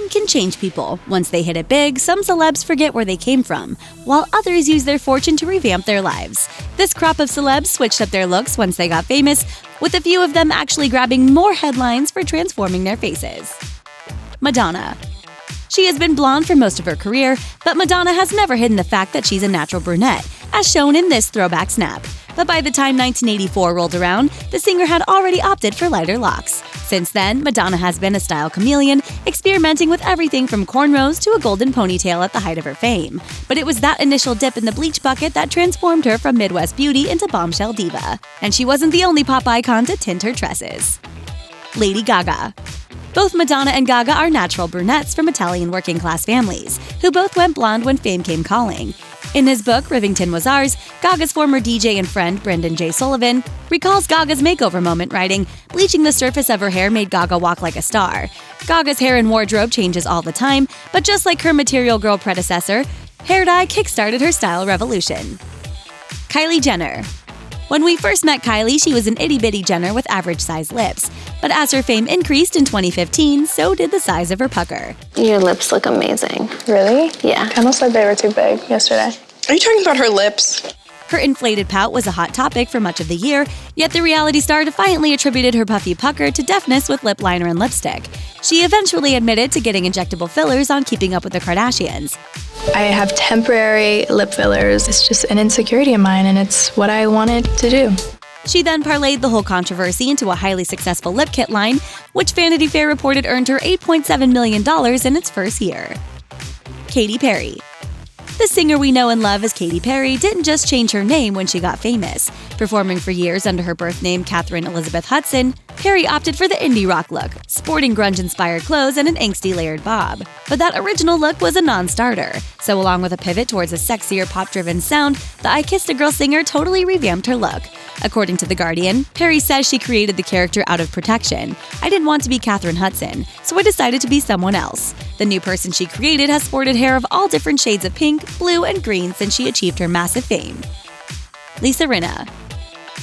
Fame can change people. Once they hit it big, some celebs forget where they came from, while others use their fortune to revamp their lives. This crop of celebs switched up their looks once they got famous, with a few of them actually grabbing more headlines for transforming their faces. Madonna. She has been blonde for most of her career, but Madonna has never hidden the fact that she's a natural brunette, as shown in this throwback snap. But by the time 1984 rolled around, the singer had already opted for lighter locks. Since then, Madonna has been a style chameleon, experimenting with everything from cornrows to a golden ponytail at the height of her fame. But it was that initial dip in the bleach bucket that transformed her from Midwest beauty into bombshell diva. And she wasn't the only pop icon to tint her tresses. Lady Gaga. Both Madonna and Gaga are natural brunettes from Italian working-class families, who both went blonde when fame came calling. In his book, Rivington Was Ours, Gaga's former DJ and friend, Brendan J. Sullivan, recalls Gaga's makeover moment, writing, "Bleaching the surface of her hair made Gaga walk like a star. Gaga's hair and wardrobe changes all the time, but just like her Material Girl predecessor, hair dye kickstarted her style revolution." Kylie Jenner. When we first met Kylie, she was an itty-bitty Jenner with average-sized lips. But as her fame increased in 2015, so did the size of her pucker. Your lips look amazing. Really? Yeah. Kendall said they were too big yesterday. Are you talking about her lips? Her inflated pout was a hot topic for much of the year, yet the reality star defiantly attributed her puffy pucker to deafness with lip liner and lipstick. She eventually admitted to getting injectable fillers on Keeping Up with the Kardashians. I have temporary lip fillers. It's just an insecurity of mine, and it's what I wanted to do. She then parlayed the whole controversy into a highly successful lip kit line, which Vanity Fair reported earned her $8.7 million in its first year. Katy Perry. The singer we know and love as Katy Perry didn't just change her name when she got famous. Performing for years under her birth name Catherine Elizabeth Hudson, Perry opted for the indie rock look, sporting grunge-inspired clothes and an angsty layered bob. But that original look was a non-starter, so along with a pivot towards a sexier pop-driven sound, the I Kissed a Girl singer totally revamped her look. According to The Guardian, Perry says she created the character out of protection. "I didn't want to be Catherine Hudson, so I decided to be someone else." The new person she created has sported hair of all different shades of pink, blue, and green since she achieved her massive fame. Lisa Rinna.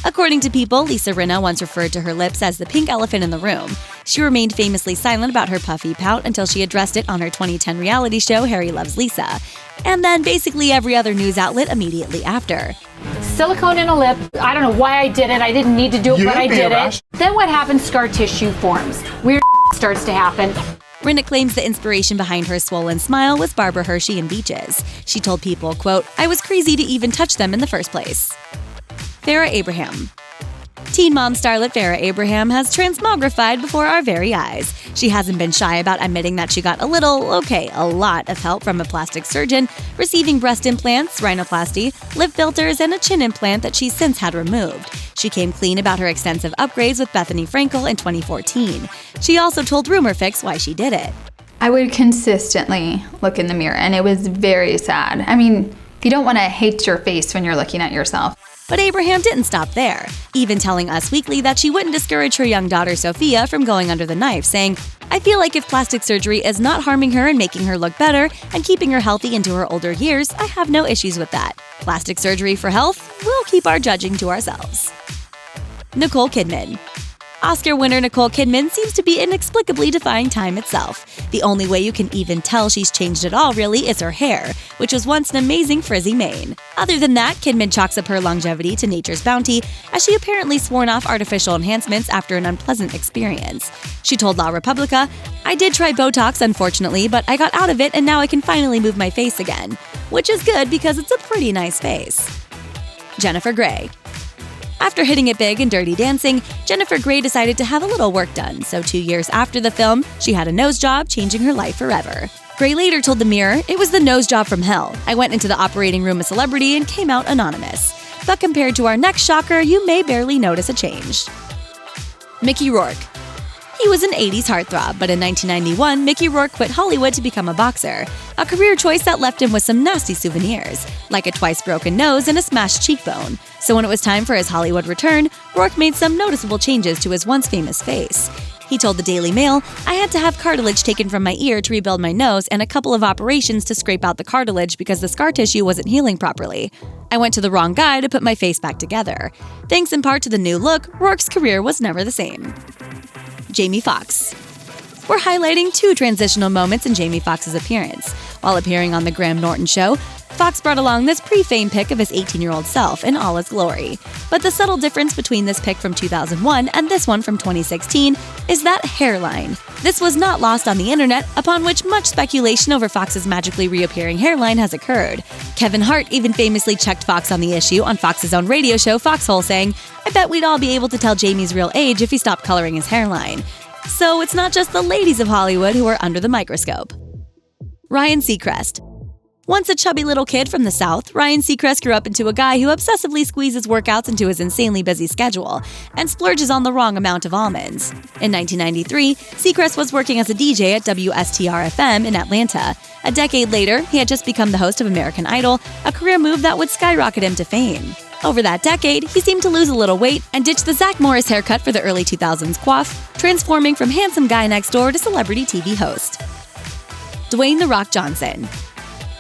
According to People, Lisa Rinna once referred to her lips as the pink elephant in the room. She remained famously silent about her puffy pout until she addressed it on her 2010 reality show Harry Loves Lisa, and then basically every other news outlet immediately after. Silicone in a lip. I don't know why I did it. I didn't need to do it, but I did it. Then what happens? Scar tissue forms. Weird starts to happen. Rinna claims the inspiration behind her swollen smile was Barbara Hershey and Beaches. She told People, quote, "I was crazy to even touch them in the first place." Farrah Abraham. Teen mom starlet Farrah Abraham has transmogrified before our very eyes. She hasn't been shy about admitting that she got a lot of help from a plastic surgeon, receiving breast implants, rhinoplasty, lip filters, and a chin implant that she's since had removed. She came clean about her extensive upgrades with Bethany Frankel in 2014. She also told Rumor Fix why she did it. I would consistently look in the mirror, and it was very sad. I mean, you don't want to hate your face when you're looking at yourself. But Abraham didn't stop there, even telling Us Weekly that she wouldn't discourage her young daughter Sophia from going under the knife, saying, "I feel like if plastic surgery is not harming her and making her look better and keeping her healthy into her older years, I have no issues with that. Plastic surgery for health, we'll keep our judging to ourselves." Nicole Kidman. Oscar winner Nicole Kidman seems to be inexplicably defying time itself. The only way you can even tell she's changed at all, really, is her hair, which was once an amazing frizzy mane. Other than that, Kidman chalks up her longevity to nature's bounty, as she apparently sworn off artificial enhancements after an unpleasant experience. She told La Repubblica, "I did try Botox, unfortunately, but I got out of it and now I can finally move my face again." Which is good because it's a pretty nice face. Jennifer Grey. After hitting it big in Dirty Dancing, Jennifer Grey decided to have a little work done, so 2 years after the film, she had a nose job, changing her life forever. Grey later told The Mirror, "It was the nose job from hell. I went into the operating room a celebrity and came out anonymous. But compared to our next shocker, you may barely notice a change." Mickey Rourke. He was an 80s heartthrob, but in 1991, Mickey Rourke quit Hollywood to become a boxer, a career choice that left him with some nasty souvenirs, like a twice-broken nose and a smashed cheekbone. So when it was time for his Hollywood return, Rourke made some noticeable changes to his once famous face. He told the Daily Mail, "I had to have cartilage taken from my ear to rebuild my nose and a couple of operations to scrape out the cartilage because the scar tissue wasn't healing properly. I went to the wrong guy to put my face back together." Thanks in part to the new look, Rourke's career was never the same. Jamie Foxx. we're highlighting 2 transitional moments in Jamie Foxx's appearance. While appearing on The Graham Norton Show, Foxx brought along this pre-fame pic of his 18-year-old self in all its glory. But the subtle difference between this pic from 2001 and this one from 2016 is that hairline. This was not lost on the internet, upon which much speculation over Foxx's magically reappearing hairline has occurred. Kevin Hart even famously checked Foxx on the issue on Foxx's own radio show Foxhole, saying, "I bet we'd all be able to tell Jamie's real age if he stopped coloring his hairline." So it's not just the ladies of Hollywood who are under the microscope. Ryan Seacrest. Once a chubby little kid from the South, Ryan Seacrest grew up into a guy who obsessively squeezes workouts into his insanely busy schedule and splurges on the wrong amount of almonds. In 1993, Seacrest was working as a DJ at WSTR-FM in Atlanta. A decade later, he had just become the host of American Idol, a career move that would skyrocket him to fame. Over that decade, he seemed to lose a little weight and ditched the Zach Morris haircut for the early 2000s coif, transforming from handsome guy next door to celebrity TV host. Dwayne "The Rock" Johnson.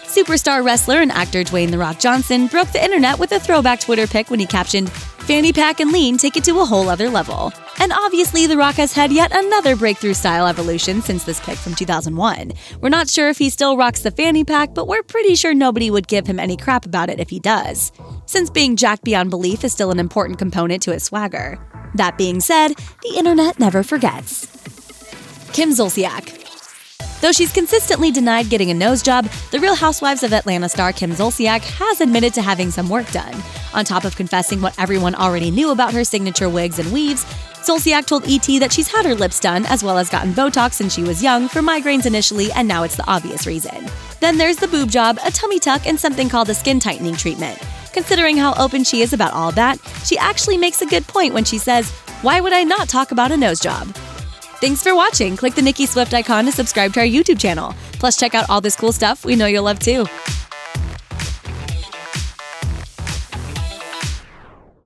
Superstar wrestler and actor Dwayne "The Rock" Johnson broke the internet with a throwback Twitter pic when he captioned, "Fanny pack and lean take it to a whole other level." And obviously, The Rock has had yet another breakthrough style evolution since this pic from 2001. We're not sure if he still rocks the fanny pack, but we're pretty sure nobody would give him any crap about it if he does, since being jacked beyond belief is still an important component to his swagger. That being said, the internet never forgets. Kim Zolciak. Though she's consistently denied getting a nose job, the Real Housewives of Atlanta star Kim Zolciak has admitted to having some work done. On top of confessing what everyone already knew about her signature wigs and weaves, Zolciak told ET that she's had her lips done as well as gotten Botox since she was young for migraines initially, and now it's the obvious reason. Then there's the boob job, a tummy tuck, and something called a skin tightening treatment. Considering how open she is about all that, she actually makes a good point when she says, "Why would I not talk about a nose job?" Thanks for watching. Click the Nicki Swift icon to subscribe to our YouTube channel. Plus, check out all this cool stuff we know you'll love too.